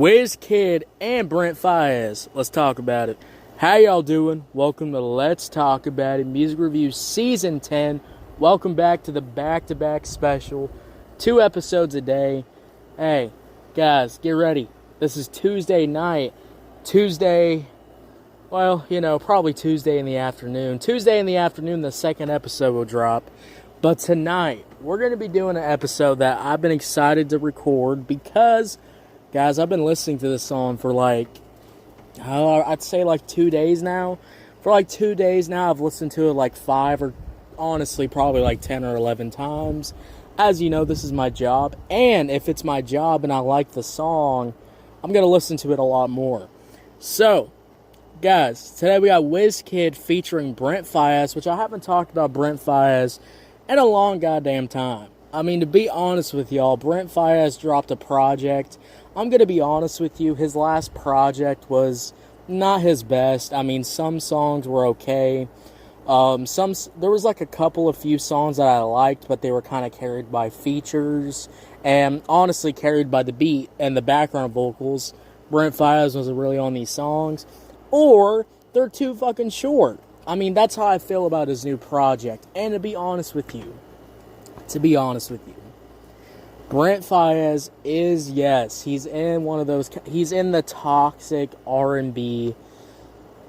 Wizkid and Brent Faiyaz. Let's talk about it. How y'all doing? Welcome to Let's Talk About It Music Review Season 10. Welcome back to the back-to-back special. 2 episodes a day. Hey, guys, get ready. This is Tuesday night. Tuesday, well, probably Tuesday in the afternoon. Tuesday in the afternoon, the second episode will drop. But tonight, we're going to be doing an episode that I've been excited to record because, guys, I've been listening to this song for I'd say 2 days now. For 2 days now, I've listened to it 5 or honestly probably 10 or 11 times. As you know, this is my job. And if it's my job and I like the song, I'm going to listen to it a lot more. So, guys, today we got Wizkid featuring Brent Faiyaz, which I haven't talked about Brent Faiyaz in a long goddamn time. I mean, to be honest with y'all, Brent Faiyaz dropped a project. I'm going to be honest with you, his last project was not his best. I mean, some songs were okay. There was a few songs that I liked, but they were kind of carried by features and honestly carried by the beat and the background vocals. Brent Faiyaz wasn't really on these songs, or they're too fucking short. I mean, that's how I feel about his new project. And to be honest with you, Brent Faiyaz is, yes, he's in the toxic R&B.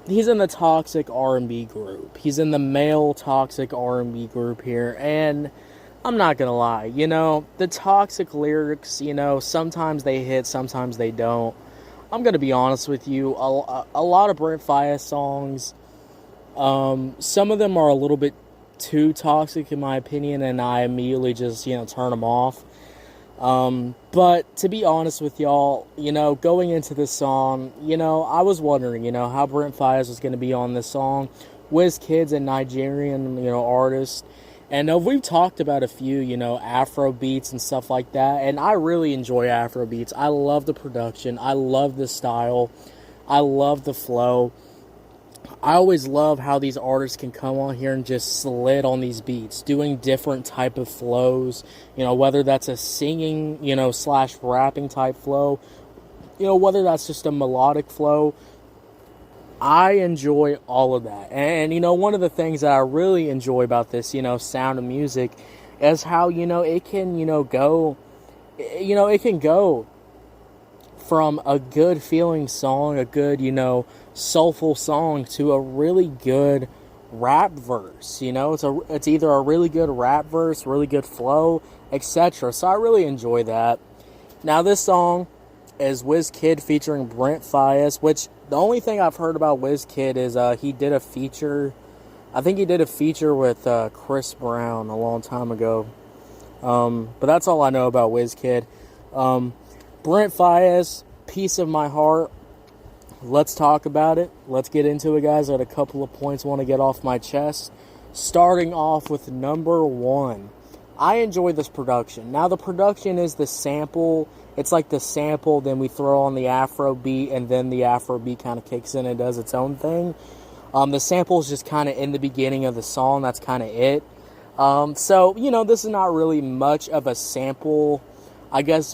He's in the toxic R&B group. He's in the male toxic R&B group here. And I'm not gonna lie, the toxic lyrics, sometimes they hit, sometimes they don't. I'm gonna be honest with you, a lot of Brent Faiyaz songs, some of them are a little bit too toxic in my opinion, and I immediately just, turn them off. But to be honest with y'all, going into this song, I was wondering, how Brent Faiyaz was going to be on this song. Wizkid's a Nigerian, artist. And we've talked about a few, Afro beats and stuff like that. And I really enjoy Afro beats. I love the production. I love the style. I love the flow. I always love how these artists can come on here and just slid on these beats, doing different type of flows, whether that's a singing, / rapping type flow, whether that's just a melodic flow. I enjoy all of that. And, one of the things that I really enjoy about this, Sound of Music is how, it can, go, it can go from a good feeling song, a good, soulful song, to a really good rap verse. It's either a really good rap verse, really good flow, etc. So I really enjoy that. Now this song is Wizkid featuring Brent Faiyaz, which the only thing I've heard about Wizkid is he did a feature. I think he did a feature with Chris Brown a long time ago. But that's all I know about Wizkid. Brent Faiyaz, piece of my heart. Let's talk about it. Let's get into it, guys. I had a couple of points I want to get off my chest. Starting off with number 1. I enjoy this production. Now, the production is the sample. It's like the sample, then we throw on the Afro beat, and then the Afro beat kind of kicks in and does its own thing. The sample is just kind of in the beginning of the song. That's kind of it. So, this is not really much of a sample,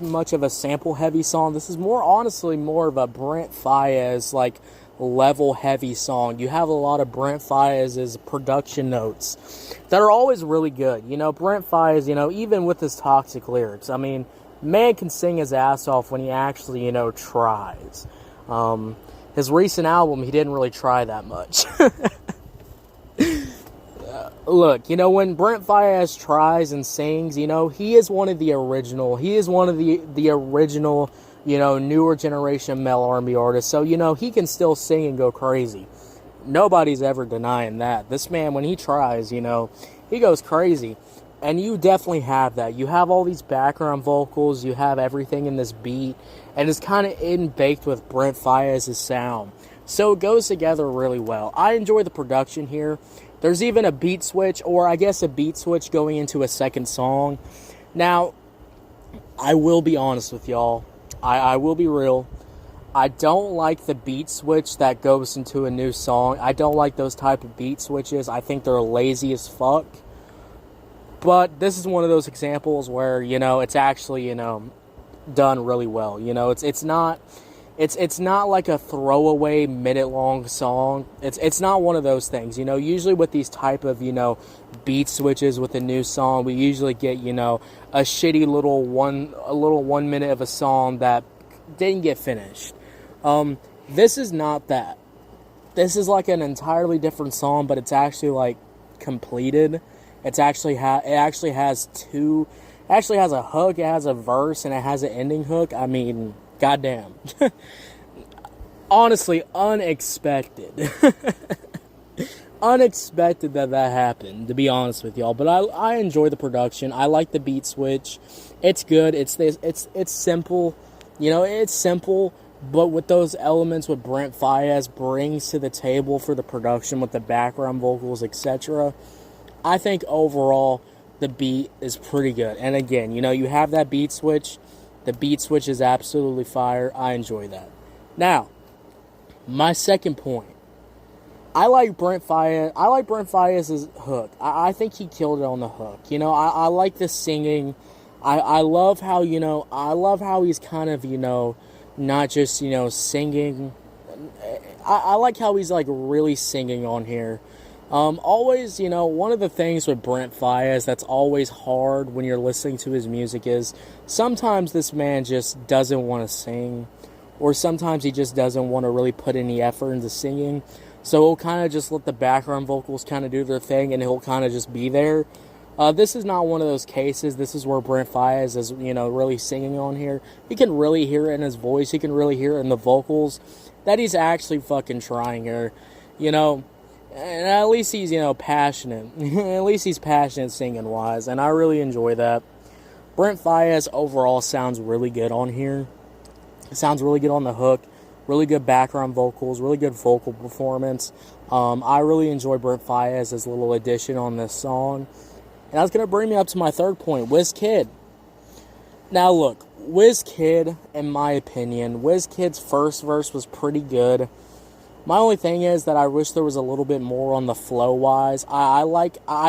much of a sample-heavy song. This is honestly more of a Brent Faiyaz, level-heavy song. You have a lot of Brent Faiyaz's production notes that are always really good. Brent Faiyaz, even with his toxic lyrics, I mean, man can sing his ass off when he actually, tries. His recent album, he didn't really try that much. Look, when Brent Faiyaz tries and sings, he is one of the original. He is one of the original, newer generation male R&B artists. So, he can still sing and go crazy. Nobody's ever denying that. This man, when he tries, he goes crazy. And you definitely have that. You have all these background vocals. You have everything in this beat. And it's kind of in-baked with Brent Faiyaz's sound. So it goes together really well. I enjoy the production here. There's even a beat switch, or I guess a beat switch going into a second song. Now, I will be honest with y'all. I will be real. I don't like the beat switch that goes into a new song. I don't like those type of beat switches. I think they're lazy as fuck. But this is one of those examples where, it's actually, done really well. It's not it's not like a throwaway minute-long song. It's not one of those things. Usually with these type of, beat switches with a new song, we usually get, a shitty little 1 minute of a song that didn't get finished. This is not that. This is like an entirely different song, but it's actually like completed. It actually has a hook, it has a verse, and it has an ending hook. I mean, goddamn. Honestly, unexpected. Unexpected that happened, to be honest with y'all. But I enjoy the production. I like the beat switch. It's good. It's simple. It's simple, but with those elements what Brent Faiyaz brings to the table for the production with the background vocals, etc., I think overall the beat is pretty good. And again, you have that beat switch. The beat switch is absolutely fire. I enjoy that. Now, my second point. I like Brent Faiyaz's hook. I think he killed it on the hook. I like the singing. I love how, he's kind of, not just, singing. I like how he's, like, really singing on here. Always, one of the things with Brent Faiyaz that's always hard when you're listening to his music is sometimes this man just doesn't want to sing, or sometimes he just doesn't want to really put any effort into singing. So he'll kind of just let the background vocals kind of do their thing, and he'll kind of just be there. This is not one of those cases. This is where Brent Faiyaz is, really singing on here. You can really hear it in his voice. You can really hear it in the vocals that he's actually fucking trying here, And at least he's, passionate. At least he's passionate singing-wise, and I really enjoy that. Brent Faiyaz overall sounds really good on here. It sounds really good on the hook. Really good background vocals, really good vocal performance. I really enjoy Brent Faiyaz's little addition on this song. And that's going to bring me up to my third point, Wizkid. Now look, Wizkid, in my opinion, Wizkid's first verse was pretty good. My only thing is that I wish there was a little bit more on the flow-wise. I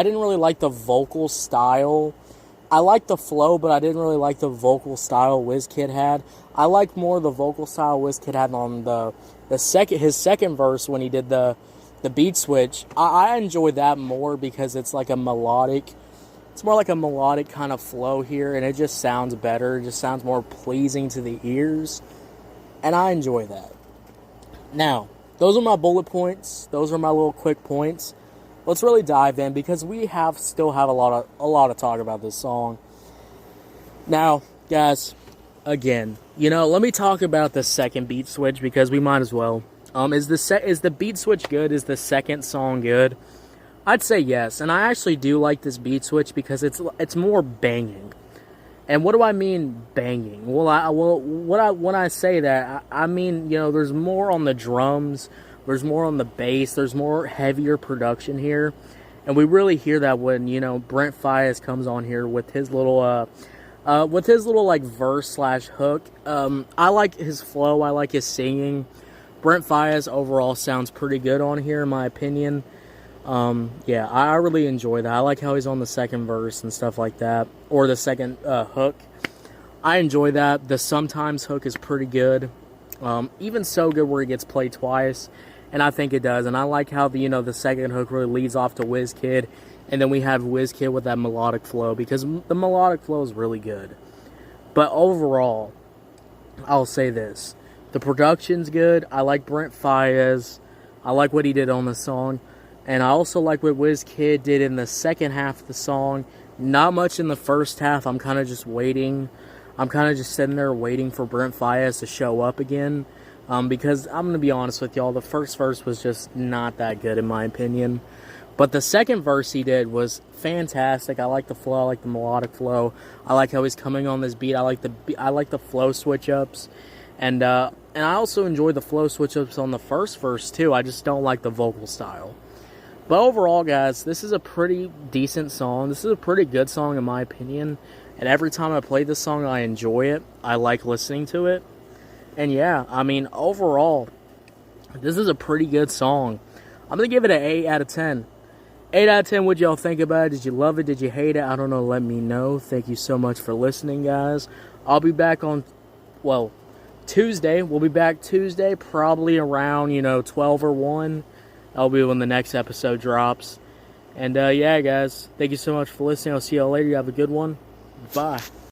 didn't really like the vocal style. I liked the flow, but I didn't really like the vocal style Wizkid had. I like more the vocal style Wizkid had on his second verse when he did the beat switch. I enjoy that more because it's like a melodic. It's more like a melodic kind of flow here, and it just sounds better. It just sounds more pleasing to the ears, and I enjoy that. Now, those are my bullet points. Those are my little quick points. Let's really dive in because we still have a lot of talk about this song. Now, guys, again, let me talk about the second beat switch because we might as well. Is the beat switch good? Is the second song good? I'd say yes, and I actually do like this beat switch because it's more banging. And what do I mean banging? When I say that, I mean there's more on the drums. There's more on the bass. There's more heavier production here. And we really hear that when, Brent Faiyaz comes on here with his little like verse/hook. I like his flow. I like his singing. Brent Faiyaz overall sounds pretty good on here in my opinion. Yeah, I really enjoy that. I like how he's on the second verse and stuff like that. Or the second hook. I enjoy that. The sometimes hook is pretty good. Even so good where it gets played twice. And I think it does. And I like how the second hook really leads off to Wizkid. And then we have Wizkid with that melodic flow. Because the melodic flow is really good. But overall, I'll say this. The production's good. I like Brent Faiyaz. I like what he did on the song. And I also like what Wizkid did in the second half of the song. Not much in the first half. I'm kind of just waiting. I'm kind of just sitting there waiting for Brent Faiyaz to show up again. Because I'm going to be honest with y'all, the first verse was just not that good in my opinion. But the second verse he did was fantastic. I like the flow. I like the melodic flow. I like how he's coming on this beat. I like the flow switch-ups. And I also enjoy the flow switch-ups on the first verse too. I just don't like the vocal style. But overall, guys, this is a pretty decent song. This is a pretty good song in my opinion. And every time I play this song, I enjoy it. I like listening to it. And yeah, I mean, overall, this is a pretty good song. I'm going to give it an 8 out of 10. 8 out of 10, what'd y'all think about it? Did you love it? Did you hate it? I don't know. Let me know. Thank you so much for listening, guys. I'll be back on, Tuesday. We'll be back Tuesday, probably around, 12 or 1. That'll be when the next episode drops. And, yeah, guys, thank you so much for listening. I'll see y'all later. You have a good one. Bye.